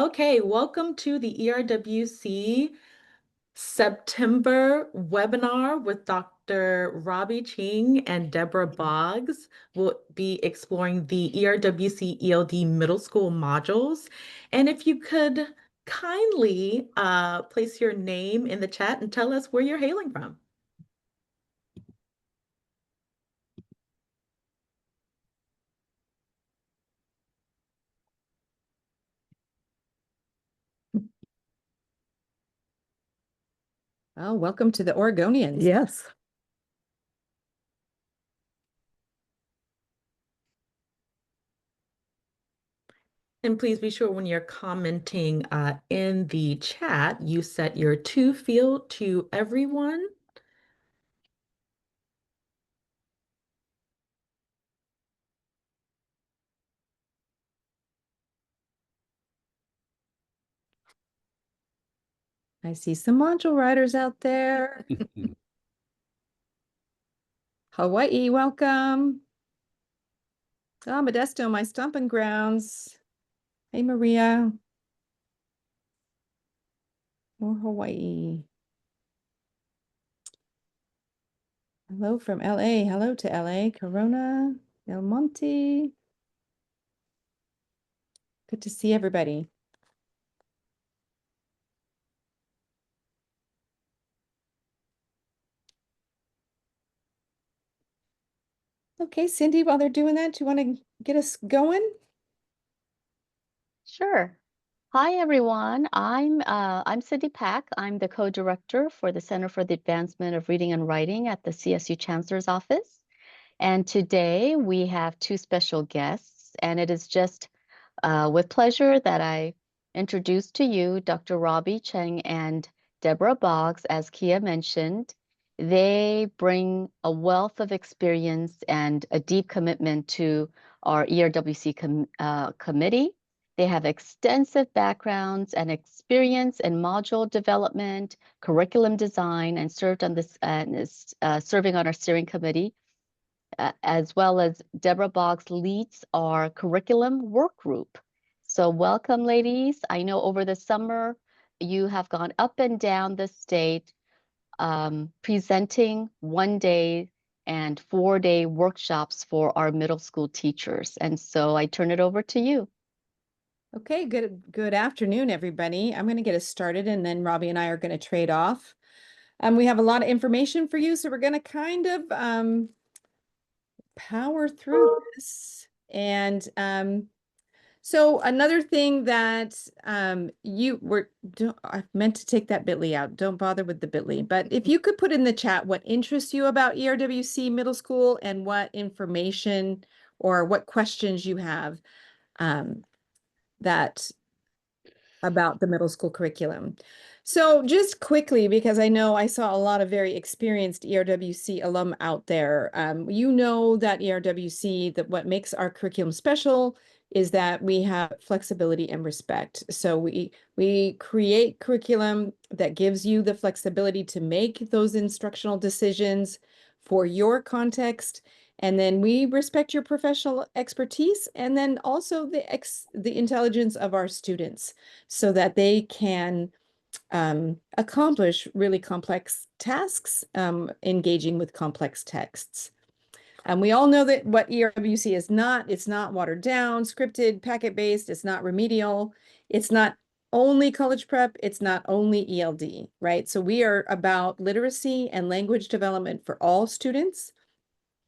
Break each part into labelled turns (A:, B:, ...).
A: Okay, welcome to the ERWC September webinar with Dr. Robby, Ching, and Debra Boggs. We'll be exploring the ERWC-ELD middle school modules. And if you could kindly place your name in the chat and tell us where you're hailing from.
B: Oh, welcome to the Oregonians.
A: Yes. And please be sure when you're commenting in the chat, you set your to field to everyone.
B: I see some module riders out there. Hawaii, welcome. Oh, Modesto, my stomping grounds. Hey, Maria. Or Hawaii. Hello from LA. Hello to LA. Corona, Del Monte. Good to see everybody. Okay, Cindy, while they're doing that, do you want to get us going?
C: Sure. Hi, everyone. I'm Cindy Pack. I'm the co-director for the Center for the Advancement of Reading and Writing at the CSU Chancellor's Office. And today we have two special guests, and it is just with pleasure that I introduce to you Dr. Robby, Ching, and Debra Boggs. As Kia mentioned, they bring a wealth of experience and a deep commitment to our ERWC committee. They have extensive backgrounds and experience in module development, curriculum design, and served on this serving on our steering committee, as well as Debra Boggs leads our curriculum work group. So welcome, ladies. I know over the summer you have gone up and down the state presenting 1-day and 4-day workshops for our middle school teachers. And so I turn it over to you.
B: Okay, good afternoon, everybody. I'm going to get us started, and then Robby and I are going to trade off. We have a lot of information for you, so we're going to kind of power through this. And so another thing that I meant to take that bit.ly out. Don't bother with the bit.ly. But if you could put in the chat what interests you about ERWC middle school and what information or what questions you have that about the middle school curriculum. So just quickly, because I know I saw a lot of very experienced ERWC alum out there. You know that ERWC, that what makes our curriculum special is that we have flexibility and respect. So we create curriculum that gives you the flexibility to make those instructional decisions for your context. And then we respect your professional expertise, and then also the intelligence of our students, so that they can accomplish really complex tasks, engaging with complex texts. And we all know that what ERWC is not. It's not watered down, scripted, packet-based. It's not remedial. It's not only college prep. It's not only ELD, right? So we are about literacy and language development for all students.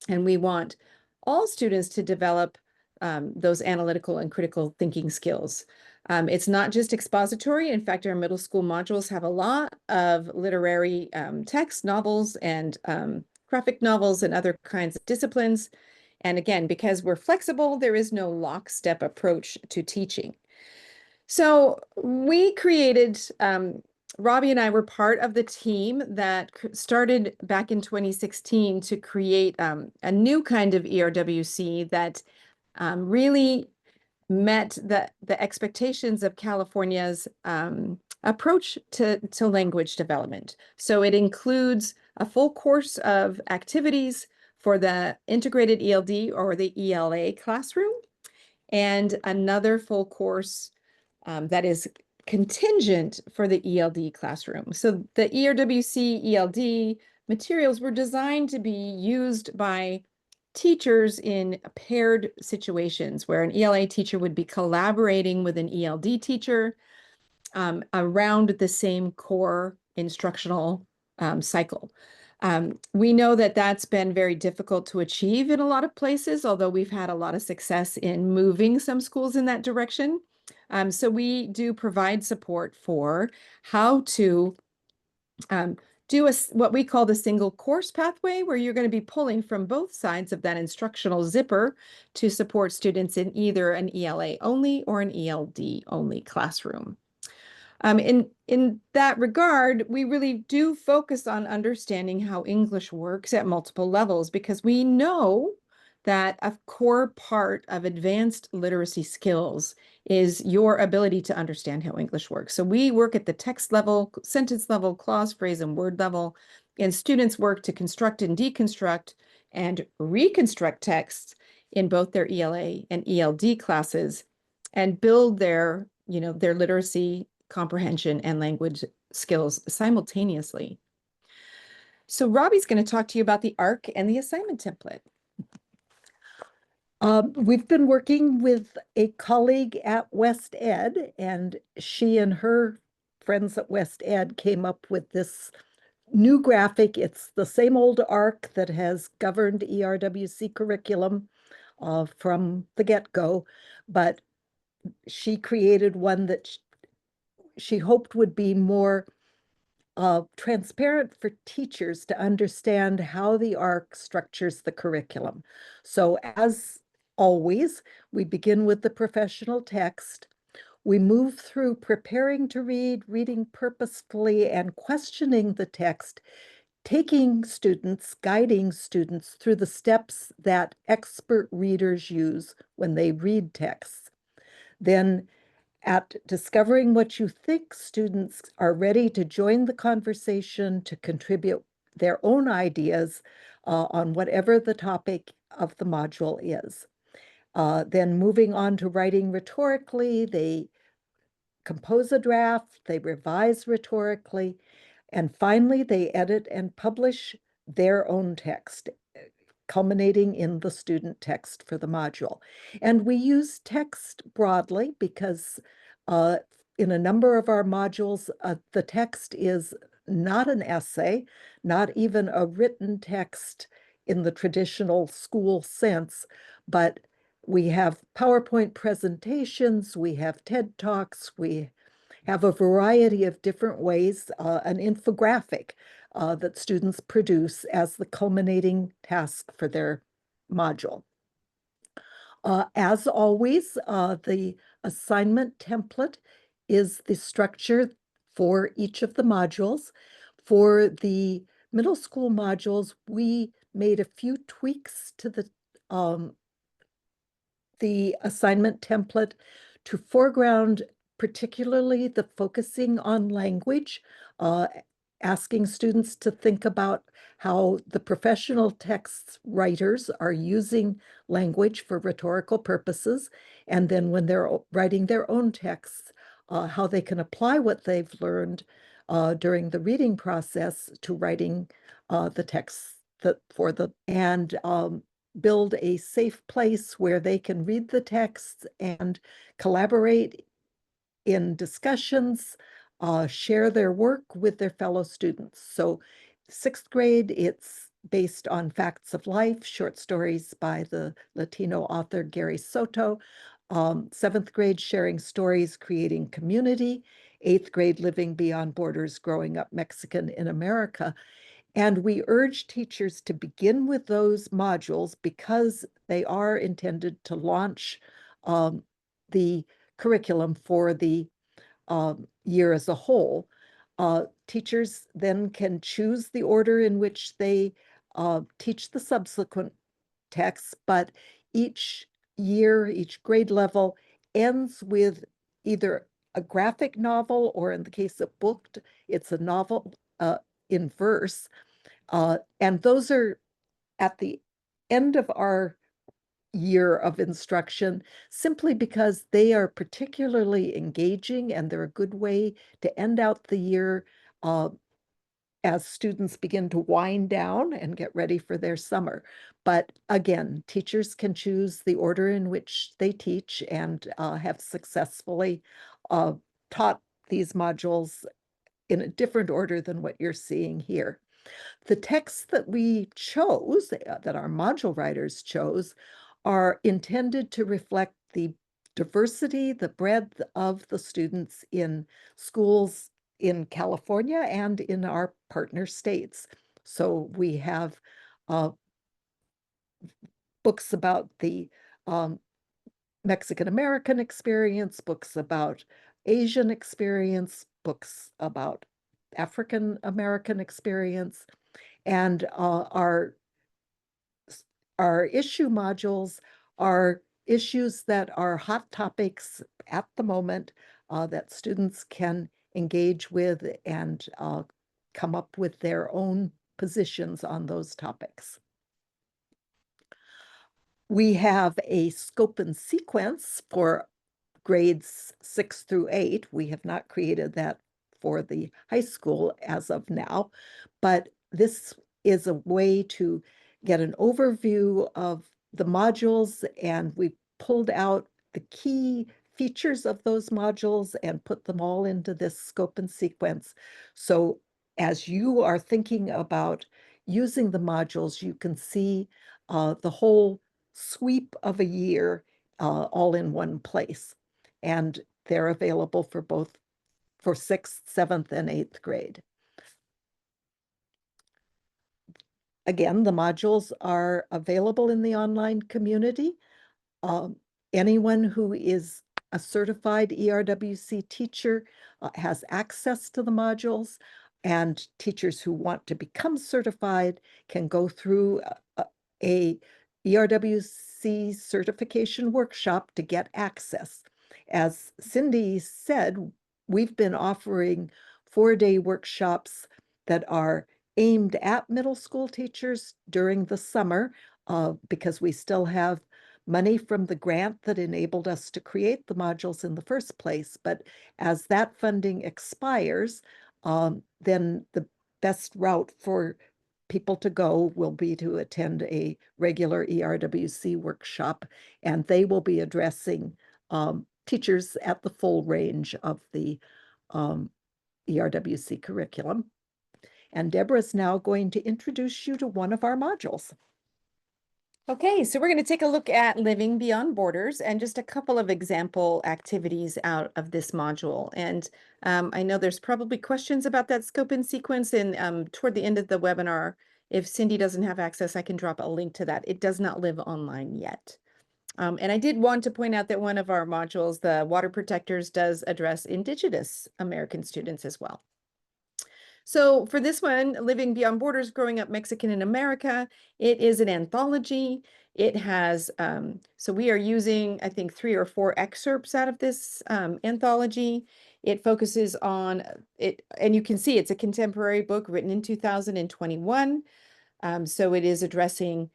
B: And we want all students to develop those analytical and critical thinking skills. It's not just expository. In fact, our middle school modules have a lot of literary text, novels, and graphic novels and other kinds of disciplines. And again, because we're flexible, there is no lockstep approach to teaching. So we created Robby and I were part of the team that started back in 2016 to create a new kind of ERWC that really met the expectations of California's approach to language development. So it includes a full course of activities for the integrated ELD or the ELA classroom, and another full course that is contingent for the ELD classroom. So the ERWC-ELD materials were designed to be used by teachers in paired situations where an ELA teacher would be collaborating with an ELD teacher around the same core instructional cycle. We know that that's been very difficult to achieve in a lot of places, although we've had a lot of success in moving some schools in that direction. So we do provide support for how to do what we call the single course pathway, where you're going to be pulling from both sides of that instructional zipper to support students in either an ELA only or an ELD only classroom. In that regard, we really do focus on understanding how English works at multiple levels, because we know that a core part of advanced literacy skills is your ability to understand how English works. So we work at the text level, sentence level, clause, phrase, and word level, and students work to construct and deconstruct and reconstruct texts in both their ELA and ELD classes and build their literacy, comprehension, and language skills simultaneously. So Robby's going to talk to you about the ARC and the assignment template.
D: We've been working with a colleague at West Ed, and she and her friends at West Ed came up with this new graphic. It's the same old ARC that has governed ERWC curriculum from the get-go, but she created one that she hoped would be more transparent for teachers to understand how the ARC structures the curriculum. So as always, we begin with the professional text. We move through preparing to read, reading purposefully, and questioning the text, taking students, guiding students through the steps that expert readers use when they read texts. Then at discovering what you think, students are ready to join the conversation, to contribute their own ideas on whatever the topic of the module is. Then moving on to writing rhetorically, they compose a draft, they revise rhetorically, and finally they edit and publish their own text, culminating in the student text for the module. And we use text broadly because in a number of our modules, the text is not an essay, not even a written text in the traditional school sense, but we have PowerPoint presentations, we have TED Talks, we have a variety of different ways, an infographic that students produce as the culminating task for their module. As always, the assignment template is the structure for each of the modules. For the middle school modules, we made a few tweaks to the assignment template to foreground particularly the focusing on language, asking students to think about how the professional text writers are using language for rhetorical purposes, and then when they're writing their own texts, how they can apply what they've learned during the reading process to writing the texts and build a safe place where they can read the texts and collaborate in discussions, share their work with their fellow students. So 6th grade, it's based on facts of life, short stories by the Latino author Gary Soto. 7th grade, sharing stories, creating community. 8th grade, living beyond borders, growing up Mexican in America. And we urge teachers to begin with those modules because they are intended to launch the curriculum for the year as a whole. Teachers then can choose the order in which they teach the subsequent texts, but each year, each grade level ends with either a graphic novel, or in the case of Booked, it's a novel in verse. And those are at the end of our year of instruction simply because they are particularly engaging and they're a good way to end out the year as students begin to wind down and get ready for their summer. But again, teachers can choose the order in which they teach and have successfully taught these modules in a different order than what you're seeing here. The texts that we chose, that our module writers chose, are intended to reflect the diversity, the breadth of the students in schools in California and in our partner states. So we have books about the Mexican-American experience, books about Asian experience, books about African-American experience, and our issue modules are issues that are hot topics at the moment that students can engage with and come up with their own positions on those topics. We have a scope and sequence for grades 6 through 8. We have not created that for the high school as of now, but this is a way to get an overview of the modules, and we pulled out the key features of those modules and put them all into this scope and sequence. So as you are thinking about using the modules, you can see the whole sweep of a year all in one place. And they're available for both for 6th, 7th, and 8th grade. Again, the modules are available in the online community. Anyone who is a certified ERWC teacher has access to the modules, and teachers who want to become certified can go through a ERWC certification workshop to get access. As Cindy said, we've been offering 4-day workshops that are aimed at middle school teachers during the summer because we still have money from the grant that enabled us to create the modules in the first place. But as that funding expires, then the best route for people to go will be to attend a regular ERWC workshop, and they will be addressing teachers at the full range of the ERWC curriculum. And Debra is now going to introduce you to one of our modules.
B: Okay, so we're going to take a look at Living Beyond Borders and just a couple of example activities out of this module. And I know there's probably questions about that scope and sequence, and toward the end of the webinar, if Cindy doesn't have access, I can drop a link to that. It does not live online yet. And I did want to point out that one of our modules, the Water Protectors, does address Indigenous American students as well. So for this one, Living Beyond Borders, Growing Up Mexican in America, it is an anthology. It has, so we are using, I think, 3 or 4 excerpts out of this anthology. It focuses on it, and you can see it's a contemporary book written in 2021. So it is addressing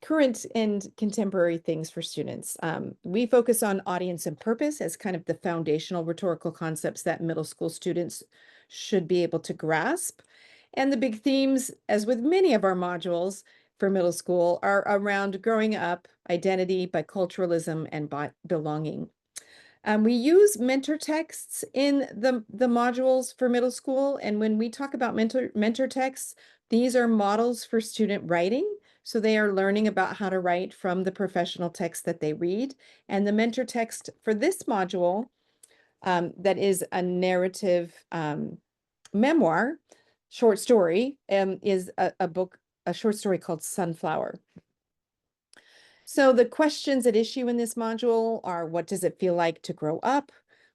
B: current and contemporary things for students. We focus on audience and purpose as kind of the foundational rhetorical concepts that middle school students should be able to grasp. And the big themes, as with many of our modules for middle school, are around growing up, identity, biculturalism, and belonging. We use mentor texts in the modules for middle school. And when we talk about mentor texts, these are models for student writing. So they are learning about how to write from the professional text that they read. And the mentor text for this module, that is a narrative memoir, short story, is a short story called Sunflower. So the questions at issue in this module are: what does it feel like to grow up?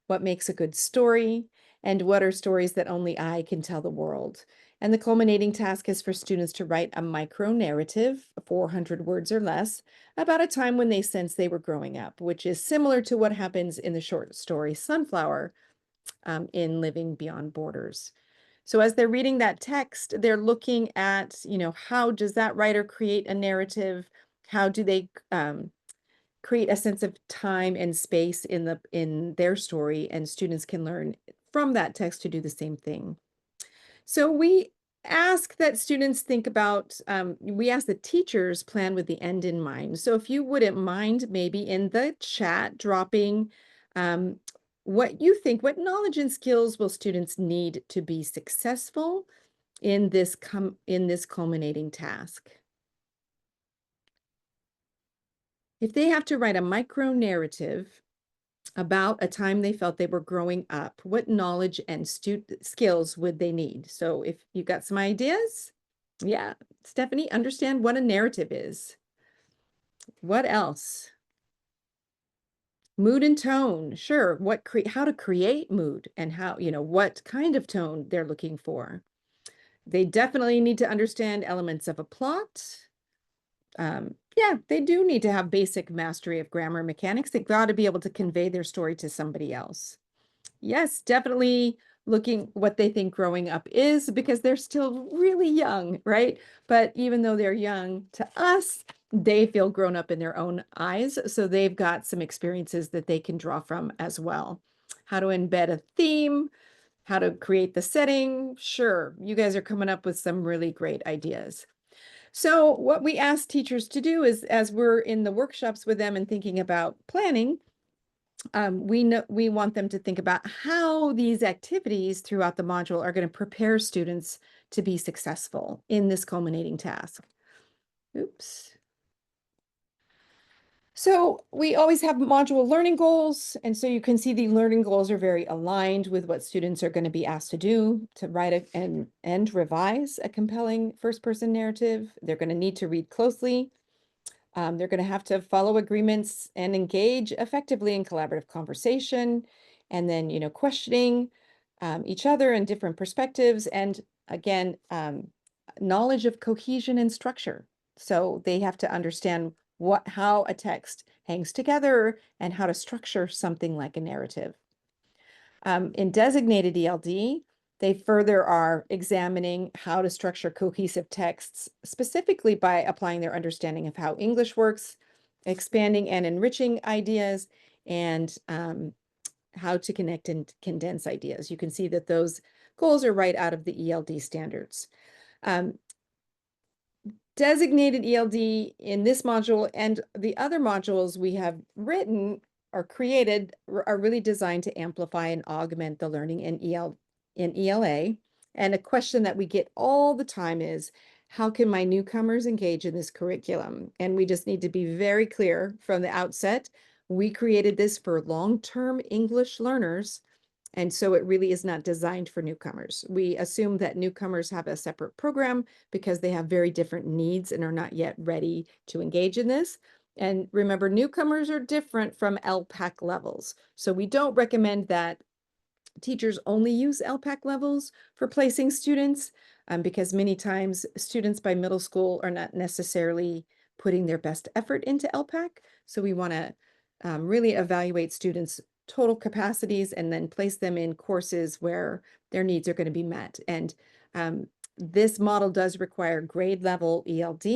B: What makes a good story? And what are stories that only I can tell the world? And the culminating task is for students to write a micro narrative, 400 words or less, about a time when they sensed they were growing up, which is similar to what happens in the short story Sunflower in Living Beyond Borders. So as they're reading that text, they're looking at, how does that writer create a narrative? How do they create a sense of time and space in their story, and students can learn from that text to do the same thing. So we ask that students think about, we ask the teachers plan with the end in mind. So if you wouldn't mind maybe in the chat dropping what you think, what knowledge and skills will students need to be successful in this culminating task. If they have to write a micro narrative about a time they felt they were growing up, what knowledge and skills would they need? So if you got some ideas, yeah, Stephanie, understand what a narrative is. What else? Mood and tone, sure. How to create mood and how, what kind of tone they're looking for. They definitely need to understand elements of a plot. Yeah, they do need to have basic mastery of grammar mechanics. They've got to be able to convey their story to somebody else. Yes, definitely looking what they think growing up is, because they're still really young, right? But even though they're young to us, they feel grown up in their own eyes. So they've got some experiences that they can draw from as well. How to embed a theme, how to create the setting. Sure, you guys are coming up with some really great ideas. So what we ask teachers to do is, as we're in the workshops with them and thinking about planning, we want them to think about how these activities throughout the module are going to prepare students to be successful in this culminating task. Oops. So we always have module learning goals. And so you can see the learning goals are very aligned with what students are going to be asked to do, to write and revise a compelling first-person narrative. They're going to need to read closely. They're going to have to follow agreements and engage effectively in collaborative conversation, and then, questioning each other and different perspectives. And again, knowledge of cohesion and structure. So they have to understand how a text hangs together and how to structure something like a narrative. In designated ELD, they further are examining how to structure cohesive texts, specifically by applying their understanding of how English works, expanding and enriching ideas, and how to connect and condense ideas. You can see that those goals are right out of the ELD standards. Designated ELD in this module and the other modules we have written or created are really designed to amplify and augment the learning in ELA. And a question that we get all the time is, how can my newcomers engage in this curriculum? And we just need to be very clear from the outset. We created this for long-term English learners, and so it really is not designed for newcomers. We assume that newcomers have a separate program because they have very different needs and are not yet ready to engage in this. And remember, newcomers are different from LPAC levels. So we don't recommend that teachers only use LPAC levels for placing students, because many times students by middle school are not necessarily putting their best effort into LPAC. So we want to really evaluate students' total capacities and then place them in courses where their needs are going to be met. And this model does require grade level ELD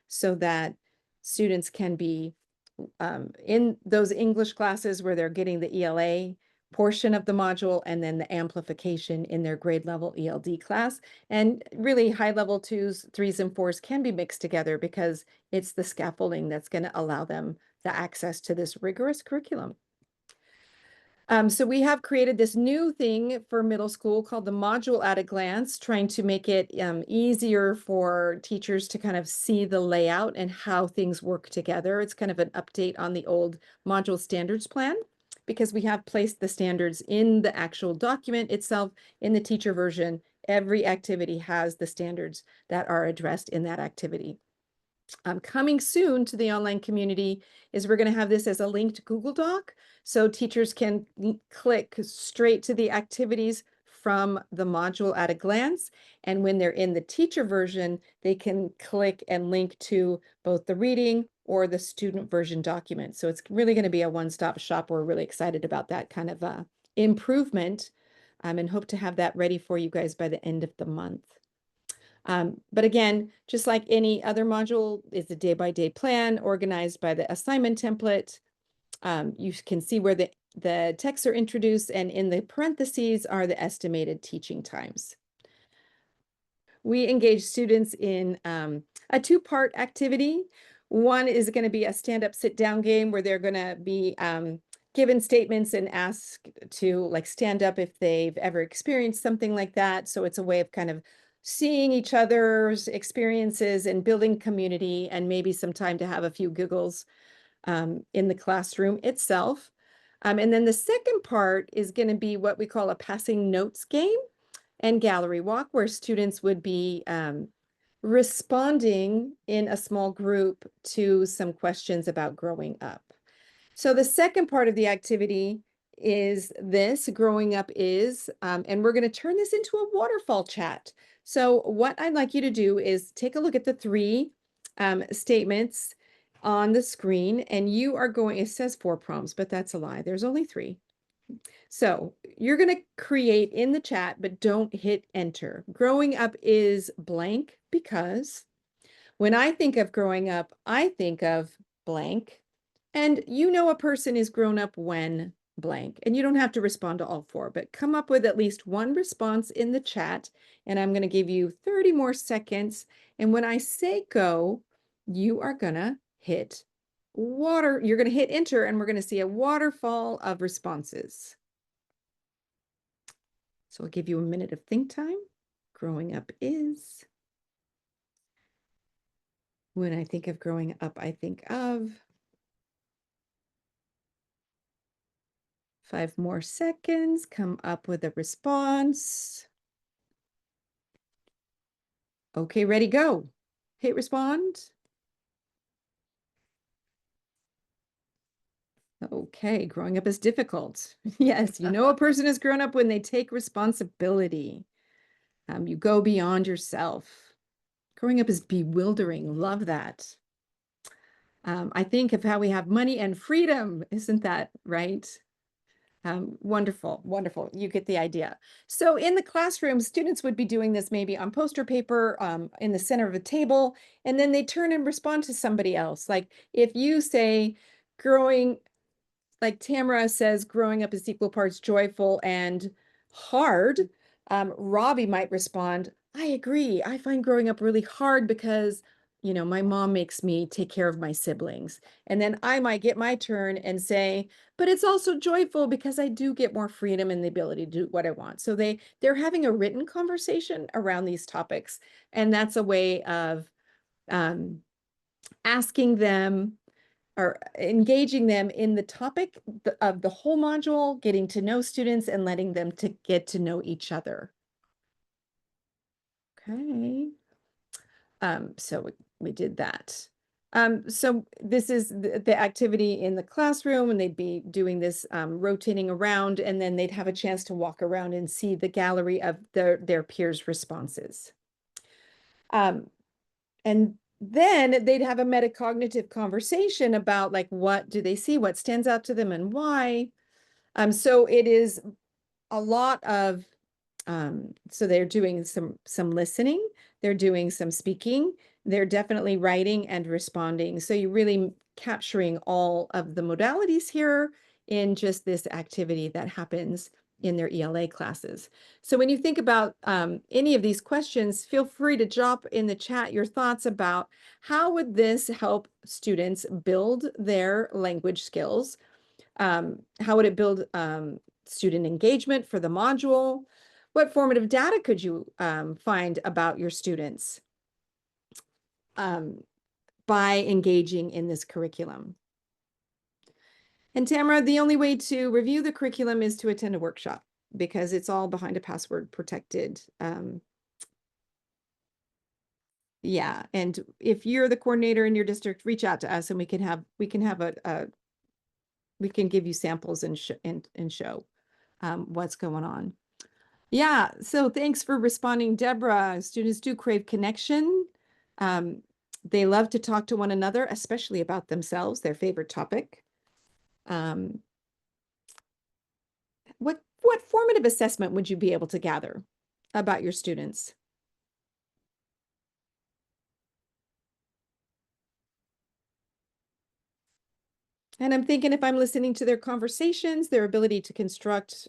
B: so that students can be in those English classes where they're getting the ELA portion of the module and then the amplification in their grade level ELD class. And really high level 2s, 3s, and 4s can be mixed together because it's the scaffolding that's going to allow them the access to this rigorous curriculum. So we have created this new thing for middle school called the module at a glance, trying to make it easier for teachers to kind of see the layout and how things work together. It's kind of an update on the old module standards plan, because we have placed the standards in the actual document itself. In the teacher version, every activity has the standards that are addressed in that activity. Coming soon to the online community is we're going to have this as a linked Google Doc, so teachers can click straight to the activities from the module at a glance. And when they're in the teacher version, they can click and link to both the reading or the student version document. So it's really going to be a one-stop shop. We're really excited about that kind of improvement, and hope to have that ready for you guys by the end of the month. But again, just like any other module, it's a day-by-day plan organized by the assignment template. You can see where the texts are introduced, and in the parentheses are the estimated teaching times. We engage students in a two-part activity. One is going to be a stand-up, sit-down game where they're going to be given statements and asked to like stand up if they've ever experienced something like that. So it's a way of kind of seeing each other's experiences and building community, and maybe some time to have a few giggles in the classroom itself. And then the second part is going to be what we call a passing notes game and gallery walk, where students would be responding in a small group to some questions about growing up. So the second part of the activity is this, growing up is, and we're going to turn this into a waterfall chat. So what I'd like you to do is take a look at the three statements on the screen, and you are going, it says 4 prompts, but that's a lie. There's only 3. So you're going to create in the chat, but don't hit enter. Growing up is blank because when I think of growing up, I think of blank. And you know a person is grown up when blank. And you don't have to respond to all 4, but come up with at least one response in the chat. And I'm going to give you 30 more seconds. And when I say go, you are going to hit you're going to hit enter, and we're going to see a waterfall of responses. So I'll give you a minute of think time. Growing up is. When I think of growing up, I think of. 5 more seconds, come up with a response. Okay, ready, go. Hit respond. Okay, growing up is difficult. Yes, you know a person has grown up when they take responsibility. You go beyond yourself. Growing up is bewildering. Love that. I think of how we have money and freedom. Isn't that right? Wonderful, wonderful. You get the idea. So in the classroom, students would be doing this maybe on poster paper in the center of a table, and then they turn and respond to somebody else. Like if you say like Tamara says, growing up is equal parts joyful and hard, Robby might respond, I agree. I find growing up really hard because, you know, my mom makes me take care of my siblings. And then I might get my turn and say, but it's also joyful because I do get more freedom and the ability to do what I want. So they're having a written conversation around these topics. And that's a way of asking them or engaging them in the topic of the whole module, getting to know students and letting them to get to know each other. Okay. So we did that. So this is the activity in the classroom, and they'd be doing this rotating around, and then they'd have a chance to walk around and see the gallery of their peers' responses. And then they'd have a metacognitive conversation about like, what do they see? What stands out to them and why? So it is a lot of, so they're doing some listening, they're doing some speaking, they're definitely writing and responding. So you're really capturing all of the modalities here in just this activity that happens in their ELA classes. So when you think about any of these questions, feel free to drop in the chat your thoughts about how would this help students build their language skills? How would it build student engagement for the module? What formative data could you find about your students by engaging in this curriculum? And Tamara, the only way to review the curriculum is to attend a workshop because it's all behind a password protected. Yeah, and if you're the coordinator in your district, reach out to us and we can give you samples and show what's going on. Yeah, so thanks for responding, Debra. Students do crave connection. They love to talk to one another, especially about themselves, their favorite topic. What formative assessment would you be able to gather about your students? And I'm thinking if I'm listening to their conversations, their ability to construct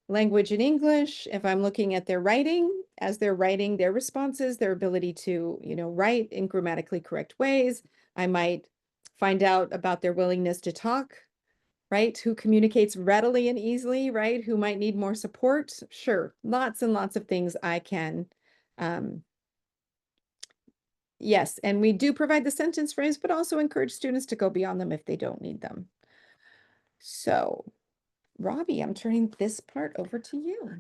B: language in English, if I'm looking at their writing, as they're writing their responses, their ability to, write in grammatically correct ways, I might find out about their willingness to talk, right? Who communicates readily and easily, right? Who might need more support. Sure, lots and lots of things I can yes, and we do provide the sentence phrase, but also encourage students to go beyond them if they don't need them. So, Robby, I'm turning this part over to you.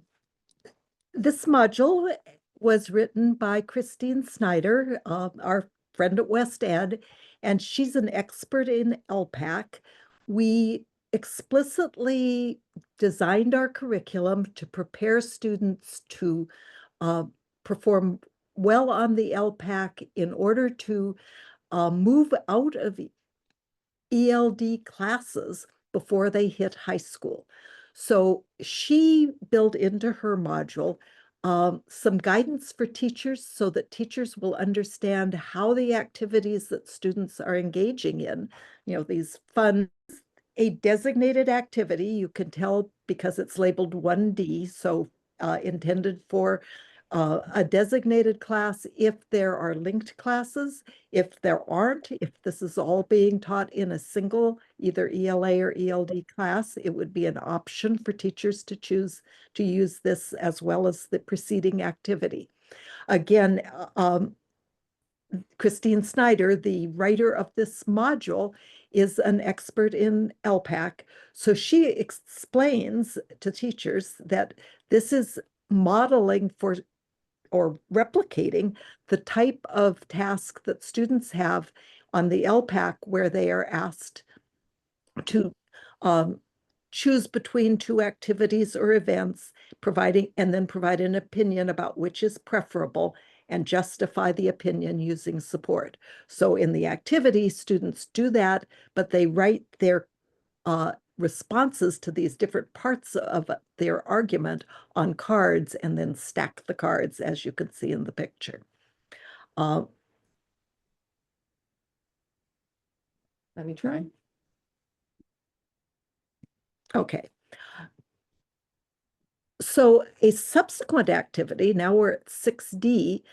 D: This module was written by Christine Snyder, our friend at West Ed, and she's an expert in LPAC. We explicitly designed our curriculum to prepare students to perform well on the LPAC in order to move out of ELD classes before they hit high school. So she built into her module some guidance for teachers so that teachers will understand how the activities that students are engaging in, these fun, a designated activity, you can tell because it's labeled 1D, so intended for a designated class if there are linked classes. If there aren't, if this is all being taught in a single, either ELA or ELD class, it would be an option for teachers to choose to use this as well as the preceding activity. Again, Christine Snyder, the writer of this module, is an expert in LPAC. So she explains to teachers that this is modeling for or replicating the type of task that students have on the LPAC where they are asked to choose between two activities or events, and then provide an opinion about which is preferable and justify the opinion using support. So in the activity, students do that, but they write their responses to these different parts of their argument on cards and then stack the cards, as you can see in the picture.
B: Let me try.
D: Okay. So a subsequent activity, now we're at 6D,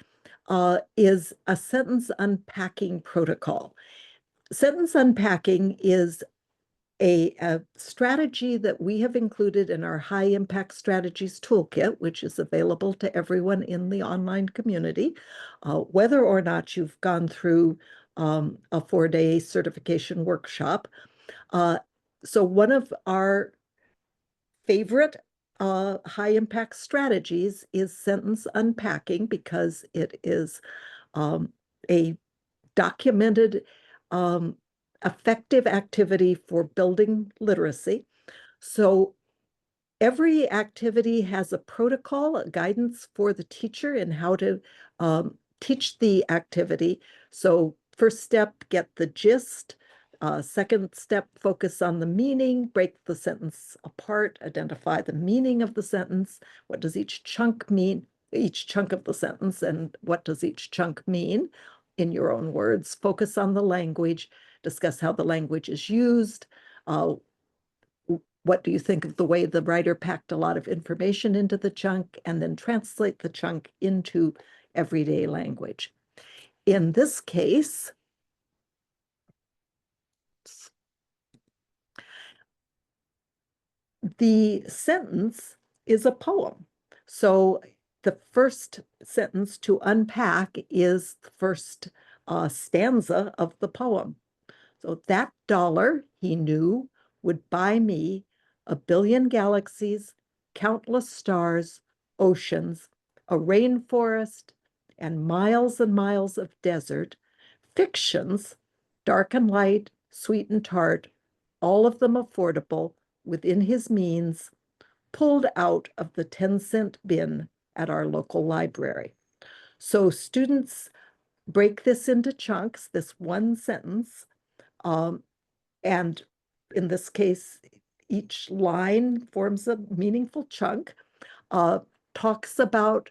D: is a sentence unpacking protocol. Sentence unpacking is a strategy that we have included in our high impact strategies toolkit, which is available to everyone in the online community, whether or not you've gone through a 4-day certification workshop. So one of our favorite high impact strategies is sentence unpacking because it is a documented effective activity for building literacy. So every activity has a protocol, a guidance for the teacher in how to teach the activity. So first step, get the gist. Second step, focus on the meaning, break the sentence apart, identify the meaning of the sentence. What does each chunk mean? Each chunk of the sentence, and what does each chunk mean in your own words? Focus on the language, discuss how the language is used. What do you think of the way the writer packed a lot of information into the chunk, and then translate the chunk into everyday language? In this case, the sentence is a poem. So the first sentence to unpack is the first stanza of the poem. So that dollar, he knew, would buy me 1 billion galaxies, countless stars, oceans, a rainforest, and miles of desert, fictions, dark and light, sweet and tart, all of them affordable within his means, pulled out of the 10-cent bin at our local library. So students break this into chunks, this one sentence, and in this case, each line forms a meaningful chunk, talks about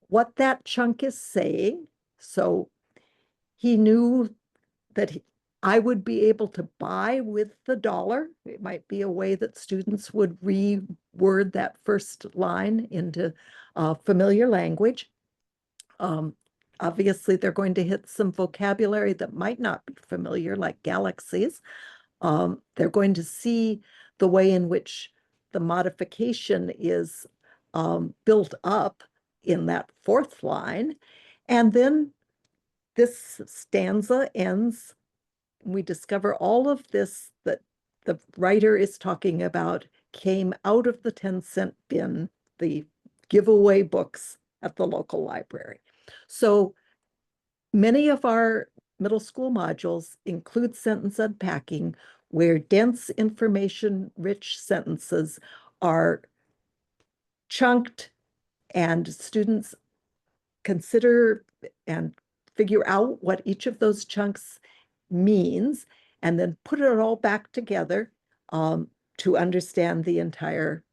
D: what that chunk is saying. So he knew that I would be able to buy with the dollar. It might be a way that students would reword that first line into familiar language. Obviously, they're going to hit some vocabulary that might not be familiar, like galaxies. They're going to see the way in which the modification is built up in that fourth line. And then this stanza ends. We discover all of this that the writer is talking about came out of the 10-cent bin, the giveaway books at the local library. So many of our middle school modules include sentence unpacking, where dense information-rich sentences are chunked and students consider and figure out what each of those chunks means, and then put it all back together to understand the entire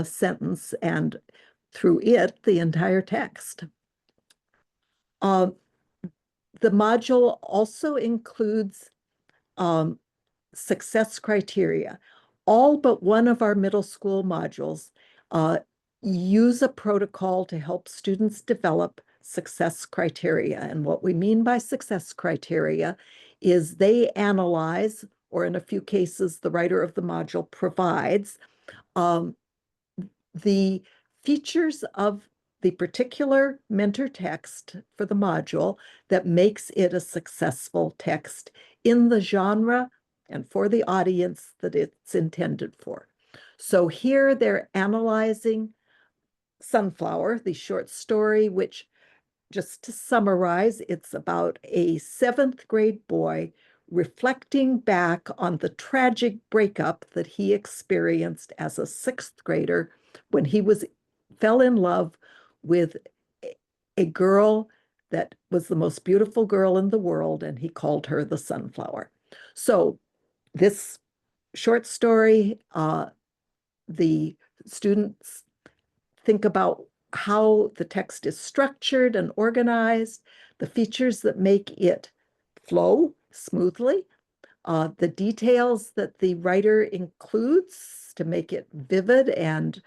D: sentence and through it, the entire text. The module also includes success criteria. All but one of our middle school modules use a protocol to help students develop success criteria. And what we mean by success criteria is they analyze, or in a few cases, the writer of the module provides the features of the particular mentor text for the module that makes it a successful text in the genre and for the audience that it's intended for. So here they're analyzing Sunflower, the short story, which, just to summarize, it's about a 7th grade boy reflecting back on the tragic breakup that he experienced as a 6th grader when he fell in love with a girl that was the most beautiful girl in the world, and he called her the Sunflower. So this short story, the students think about how the text is structured and organized, the features that make it flow smoothly, the details that the writer includes to make it vivid, and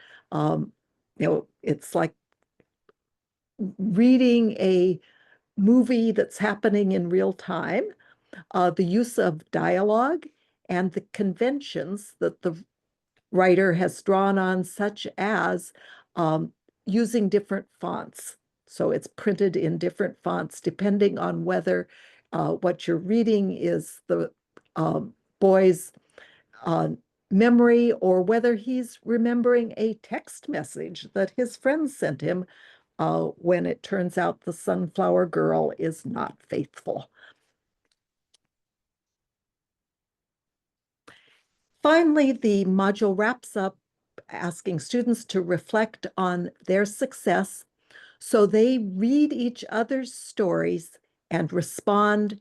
D: it's like reading a movie that's happening in real time, the use of dialogue and the conventions that the writer has drawn on, such as using different fonts. So it's printed in different fonts depending on whether what you're reading is the boy's memory, or whether he's remembering a text message that his friends sent him when it turns out the Sunflower Girl is not faithful. Finally, the module wraps up asking students to reflect on their success. So they read each other's stories and respond.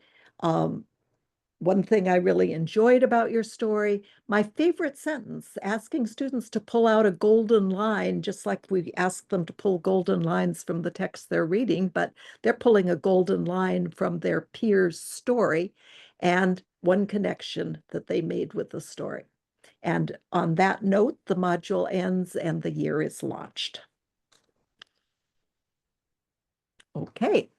D: One thing I really enjoyed about your story, my favorite sentence, asking students to pull out a golden line, just like we ask them to pull golden lines from the text they're reading, but they're pulling a golden line from their peer's story and one connection that they made with the story. And on that note, the module ends and the year is launched. Okay.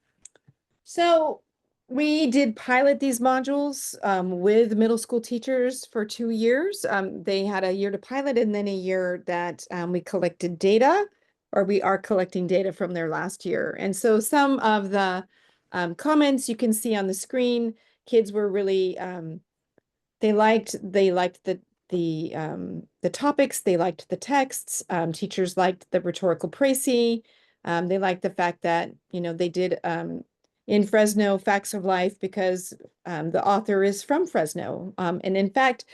B: So we did pilot these modules with middle school teachers for 2 years. They had a year to pilot and then a year that we collected data, or we are collecting data from their last year. And so some of the comments you can see on the screen, kids were really, they liked the topics, they liked the texts, teachers liked the rhetorical précis. They liked the fact that, they did in Fresno Facts of Life because the author is from Fresno. And in fact,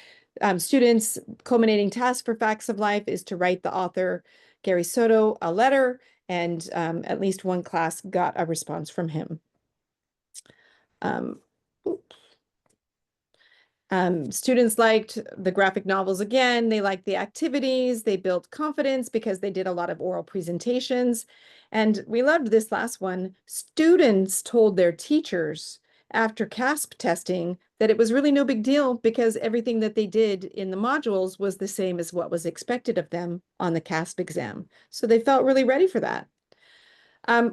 B: students' culminating task for Facts of Life is to write the author, Gary Soto, a letter, and at least one class got a response from him. Students liked the graphic novels again. They liked the activities. They built confidence because they did a lot of oral presentations. And we loved this last one. Students told their teachers after CASP testing that it was really no big deal because everything that they did in the modules was the same as what was expected of them on the CASP exam. So they felt really ready for that.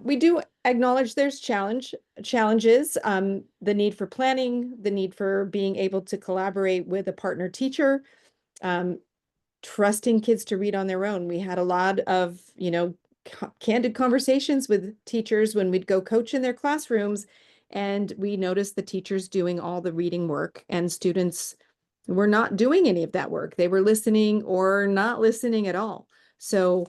B: We do acknowledge there's challenges, the need for planning, the need for being able to collaborate with a partner teacher, trusting kids to read on their own. We had a lot of, candid conversations with teachers when we'd go coach in their classrooms, and we noticed the teachers doing all the reading work and students were not doing any of that work. They were listening or not listening at all. So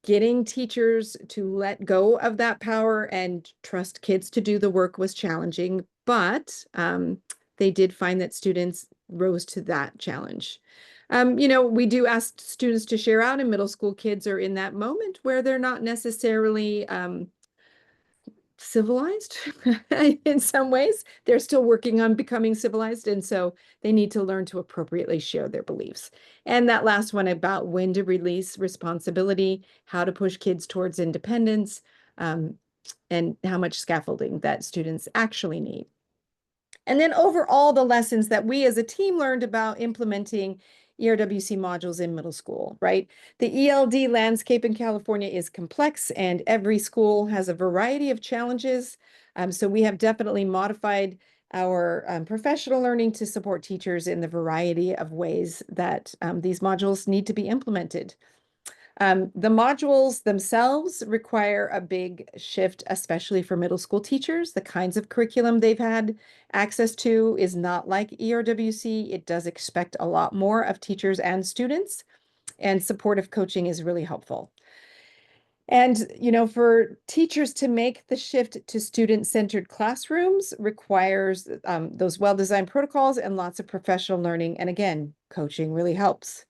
B: getting teachers to let go of that power and trust kids to do the work was challenging, but they did find that students rose to that challenge. We do ask students to share out, and middle school kids are in that moment where they're not necessarily civilized in some ways. They're still working on becoming civilized, and so they need to learn to appropriately share their beliefs. And that last one about when to release responsibility, how to push kids towards independence, and how much scaffolding that students actually need. And then overall, the lessons that we as a team learned about implementing ERWC modules in middle school, right? The ELD landscape in California is complex and every school has a variety of challenges. So we have definitely modified our professional learning to support teachers in the variety of ways that these modules need to be implemented. The modules themselves require a big shift, especially for middle school teachers. The kinds of curriculum they've had access to is not like ERWC. It does expect a lot more of teachers and students, and supportive coaching is really helpful. And, for teachers to make the shift to student-centered classrooms requires those well-designed protocols and lots of professional learning. And again, coaching really helps.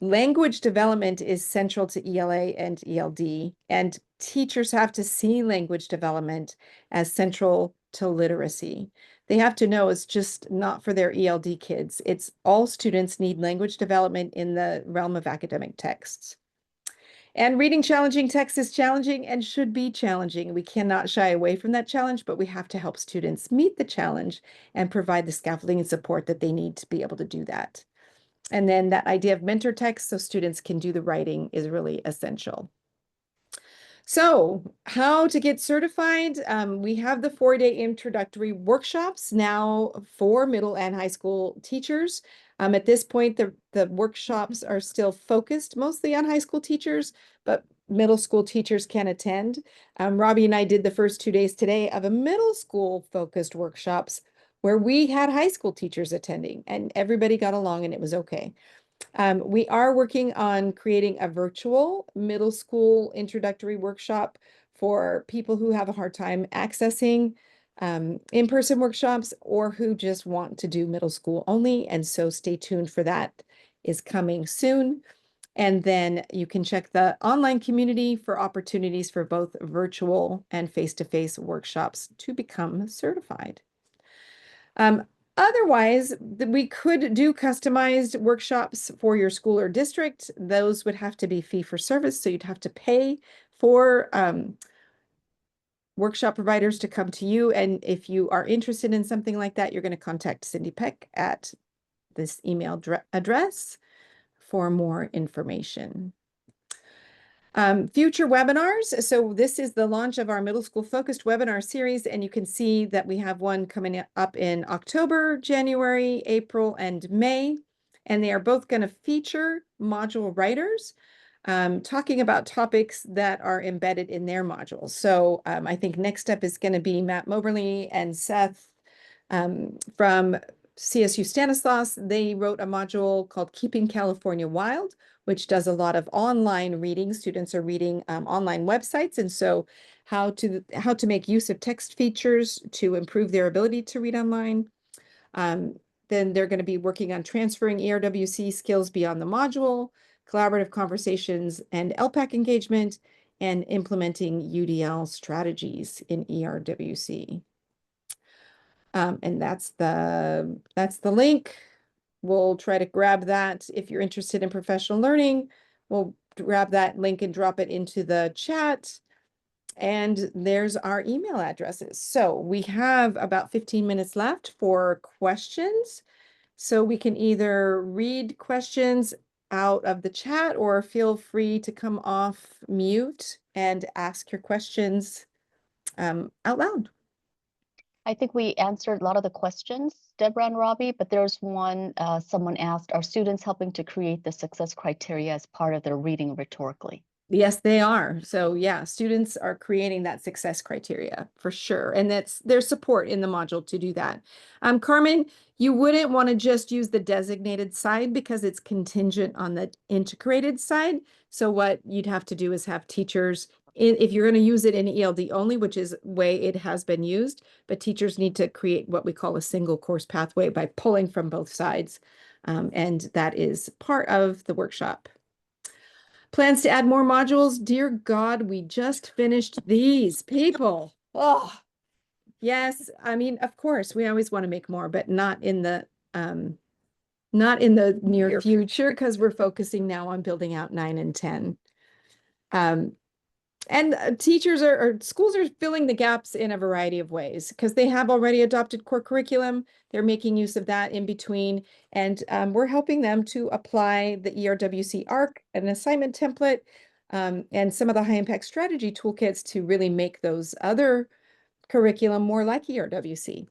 B: Language development is central to ELA and ELD, and teachers have to see language development as central to literacy. They have to know it's just not for their ELD kids. It's all students need language development in the realm of academic texts. And reading challenging texts is challenging and should be challenging. We cannot shy away from that challenge, but we have to help students meet the challenge and provide the scaffolding and support that they need to be able to do that. And then that idea of mentor text so students can do the writing is really essential. So how to get certified? We have the 4-day introductory workshops now for middle and high school teachers. At this point, the workshops are still focused mostly on high school teachers, but middle school teachers can attend. Robby and I did the first 2 days today of a middle school focused workshops where we had high school teachers attending and everybody got along and it was okay. We are working on creating a virtual middle school introductory workshop for people who have a hard time accessing in-person workshops or who just want to do middle school only. And so stay tuned for that, is coming soon. And then you can check the online community for opportunities for both virtual and face-to-face workshops to become certified. Otherwise, we could do customized workshops for your school or district. Those would have to be fee for service, so you'd have to pay for workshop providers to come to you. And if you are interested in something like that, you're going to contact Cindy Peck at this email address for more information. Future webinars. So this is the launch of our middle school focused webinar series, and you can see that we have one coming up in October, January, April, and May, and they are both going to feature module writers talking about topics that are embedded in their modules. So I think next up is going to be Matt Moberly and Seth from CSU Stanislaus. They wrote a module called Keeping California Wild, which does a lot of online reading. Students are reading online websites, and so how to make use of text features to improve their ability to read online. Then they're going to be working on transferring ERWC skills beyond the module, collaborative conversations and LPAC engagement, and implementing UDL strategies in ERWC. And that's the link. We'll try to grab that. If you're interested in professional learning, we'll grab that link and drop it into the chat. And there's our email addresses. So we have about 15 minutes left for questions. So we can either read questions out of the chat or feel free to come off mute and ask your questions out loud.
C: I think we answered a lot of the questions, Debra and Robby, but there's one, someone asked, are students helping to create the success criteria as part of their reading rhetorically?
B: Yes, they are. So yeah, students are creating that success criteria for sure. And that's their support in the module to do that. Carmen, you wouldn't want to just use the designated side because it's contingent on the integrated side. So what you'd have to do is have teachers, if you're going to use it in ELD only, which is way it has been used, but teachers need to create what we call a single course pathway by pulling from both sides. And that is part of the workshop. Plans to add more modules? Dear God, we just finished these people. Oh, yes. I mean, of course, we always want to make more, but not in the near future because we're focusing now on building out 9 and 10. And teachers or schools are filling the gaps in a variety of ways because they have already adopted core curriculum. They're making use of that in between. And we're helping them to apply the ERWC ARC, an assignment template, and some of the high impact strategy toolkits to really make those other curriculum more like ERWC.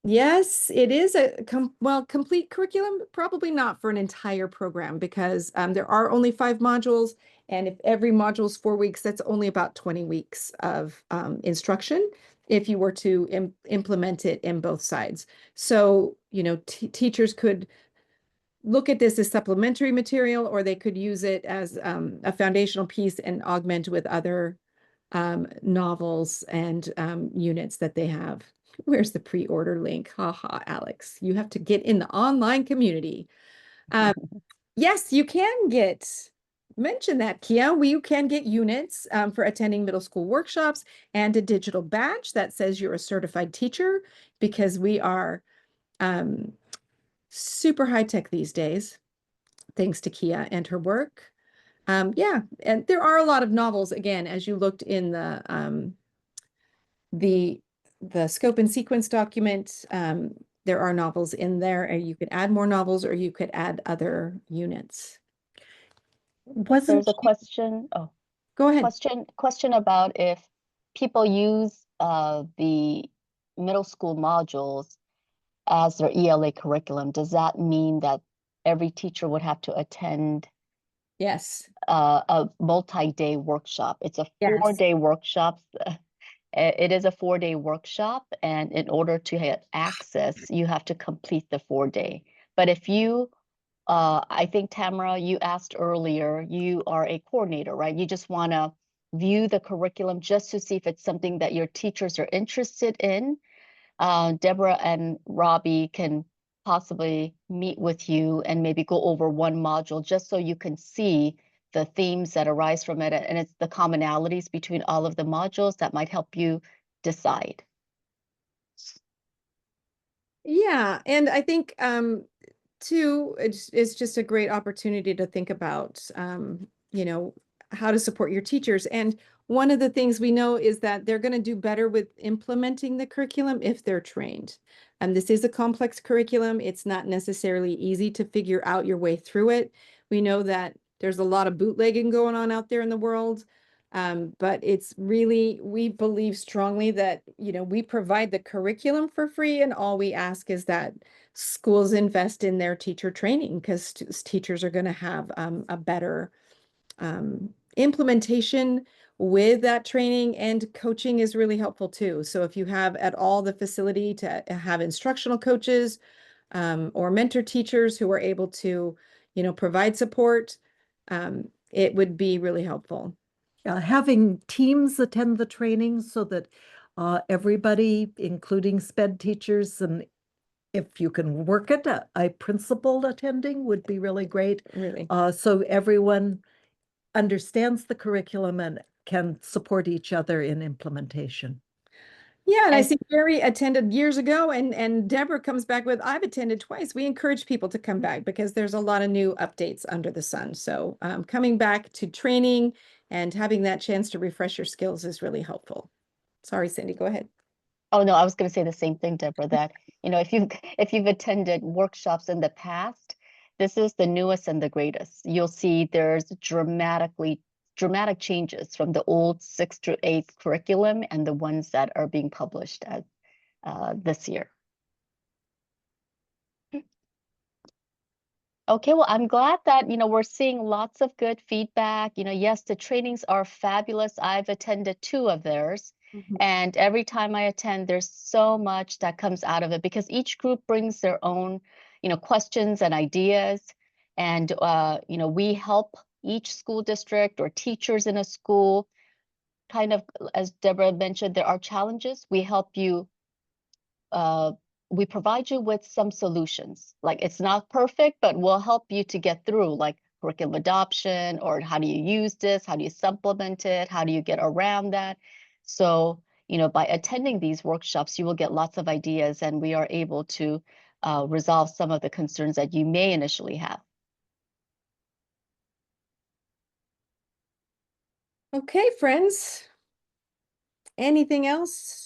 B: Yes, it is a complete curriculum, probably not for an entire program because there are only 5 modules. And if every module is 4 weeks, that's only about 20 weeks of instruction if you were to implement it in both sides. So, you know, teachers could look at this as supplementary material, or they could use it as a foundational piece and augment with other novels and units that they have. Where's the pre-order link? Haha, Alex, you have to get in the online community. Yes, you can mention that, Kia. You can get units for attending middle school workshops and a digital badge that says you're a certified teacher because we are super high tech these days, thanks to Kia and her work. Yeah, and there are a lot of novels, again, as you looked in the scope and sequence document, there are novels in there, and you could add more novels or you could add other units.
C: There's a question. Oh,
B: go ahead.
C: Question about if people use the middle school modules as their ELA curriculum, does that mean that every teacher would have to attend
B: Yes.
C: A multi-day workshop? It's a 4-day workshop. It is a 4-day workshop, and in order to get access, you have to complete the 4-day. But if you, I think, Tamara, you asked earlier, you are a coordinator, right? You just want to view the curriculum just to see if it's something that your teachers are interested in. Debra and Robby can possibly meet with you and maybe go over one module just so you can see the themes that arise from it, and it's the commonalities between all of the modules that might help you decide.
B: Yeah, and I think too, it's just a great opportunity to think about you know, how to support your teachers. And one of the things we know is that they're going to do better with implementing the curriculum if they're trained. And this is a complex curriculum. It's not necessarily easy to figure out your way through it. We know that there's a lot of bootlegging going on out there in the world. But it's really, we believe strongly that, you know, we provide the curriculum for free, and all we ask is that schools invest in their teacher training because teachers are going to have a better implementation with that training, and coaching is really helpful too. So if you have at all the facility to have instructional coaches or mentor teachers who are able to, you know, provide support, it would be really helpful.
D: Having teams attend the training so that everybody, including SPED teachers, and if you can work it, a principal attending would be really great.
B: Really.
D: So everyone understands the curriculum and can support each other in implementation.
B: Yeah, and I see Gary attended years ago, and Debra comes back with, I've attended twice. We encourage people to come back because there's a lot of new updates under the sun. So coming back to training And having that chance to refresh your skills is really helpful. Sorry, Cindy, go ahead.
C: Oh, no, I was going to say the same thing, Deborah, that, if you've attended workshops in the past, this is the newest and the greatest. You'll see there's dramatic changes from the old 6th to 8th curriculum and the ones that are being published as this year. Okay, well, I'm glad that, we're seeing lots of good feedback. Yes, the trainings are fabulous. I've attended 2 of theirs. And every time I attend, there's so much that comes out of it because each group brings their own, questions and ideas. And, we help each school district or teachers in a school kind of, as Deborah mentioned, there are challenges. We provide you with some solutions. Like it's not perfect, but we'll help you to get through like curriculum adoption or how do you use this? How do you supplement it? How do you get around that? So, by attending these workshops, you will get lots of ideas and we are able to resolve some of the concerns that you may initially have.
B: Okay, friends. Anything else?